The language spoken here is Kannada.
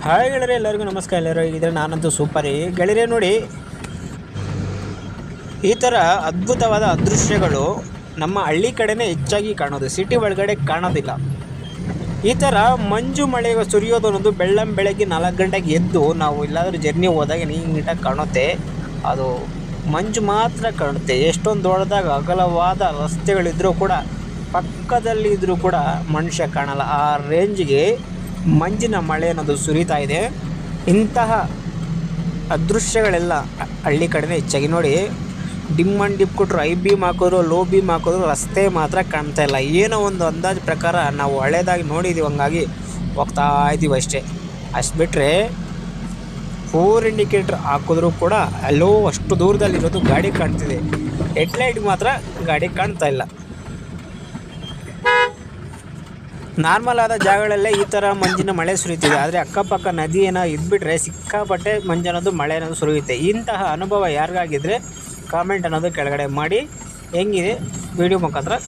ಹಾಯ್ ಗೆಳೆಯರೆ, ಎಲ್ಲರಿಗೂ ನಮಸ್ಕಾರ. ಎಲ್ಲರೂ ಹೇಗಿದ್ರೆ ನಾನಂತೂ ಸೂಪರ್. ಗೆಳೆಯರೆ ನೋಡಿ, ಈ ಥರ ಅದ್ಭುತವಾದ ಅದೃಶ್ಯಗಳು ನಮ್ಮ ಹಳ್ಳಿ ಕಡೆನೇ ಹೆಚ್ಚಾಗಿ ಕಾಣೋದು, ಸಿಟಿ ಒಳಗಡೆ ಕಾಣೋದಿಲ್ಲ. ಈ ಥರ ಮಂಜು ಮಳೆ ಸುರಿಯೋದು ಅನ್ನೋದು ಬೆಳಗ್ಗೆ 4 ಗಂಟೆಗೆ ಎದ್ದು ನಾವು ಎಲ್ಲಾದರೂ ಜರ್ನಿ ಹೋದಾಗ ನೀಟಾಗಿ ಕಾಣುತ್ತೆ. ಅದು ಮಂಜು ಮಾತ್ರ ಕಾಣುತ್ತೆ. ಎಷ್ಟೊಂದು ದೊಡ್ಡದಾಗ ಅಗಲವಾದ ರಸ್ತೆಗಳಿದ್ರೂ ಕೂಡ ಪಕ್ಕದಲ್ಲಿ ಇದ್ದರೂ ಕೂಡ ಮನುಷ್ಯ ಕಾಣಲ್ಲ. ಆ ರೇಂಜಿಗೆ ಮಂಜಿನ ಮಳೆ ಅನ್ನೋದು ಸುರಿತಾ ಇದೆ. ಇಂತಹ ಅದೃಶ್ಯಗಳೆಲ್ಲ ಹಳ್ಳಿ ಕಡೆನೇ ಹೆಚ್ಚಾಗಿ. ನೋಡಿ, ಡಿಮ್ ಆ್ಯಂಡ್ ಡಿಪ್ ಕೊಟ್ಟರು, ಐ ಬೀಮ್ ಹಾಕಿದ್ರು, ಲೋ ಬೀಮ್ ಹಾಕಿದ್ರು, ರಸ್ತೆ ಮಾತ್ರ ಕಾಣ್ತಾ ಇಲ್ಲ. ಏನೋ ಒಂದು ಅಂದಾಜು ಪ್ರಕಾರ ನಾವು ಹಳೇದಾಗಿ ನೋಡಿದ್ದೀವಿ, ಹಂಗಾಗಿ ಹೋಗ್ತಾ ಇದ್ದೀವಿ ಅಷ್ಟೇ. ಅಷ್ಟು ಬಿಟ್ಟರೆ 4 ಇಂಡಿಕೇಟ್ರ್ ಹಾಕಿದ್ರೂ ಕೂಡ ಅಲ್ಲೋ ಅಷ್ಟು ದೂರದಲ್ಲಿರೋದು ಗಾಡಿ ಕಾಣ್ತಿದೆ. ಹೆಡ್ಲೈಟ್ ಮಾತ್ರ ಗಾಡಿ ಕಾಣ್ತಾ ಇಲ್ಲ. ನಾರ್ಮಲ್ ಆದ ಜಾಗಗಳಲ್ಲೇ ಈ ಥರ ಮಂಜಿನ ಮಳೆ ಸುರಿಯುತ್ತಿದೆ. ಆದರೆ ಅಕ್ಕಪಕ್ಕ ನದಿ ಏನೋ ಇದ್ಬಿಟ್ರೆ ಸಿಕ್ಕಾಪಟ್ಟೆ ಮಂಜು ಅನ್ನೋದು ಮಳೆ ಅನ್ನೋದು ಸುರಿಯುತ್ತೆ. ಇಂತಹ ಅನುಭವ ಯಾರಿಗಾಗಿದ್ದರೆ ಕಾಮೆಂಟ್ ಅನ್ನೋದು ಕೆಳಗಡೆ ಮಾಡಿ. ಹೆಂಗಿದೆ ವಿಡಿಯೋ ಮುಖಾಂತರ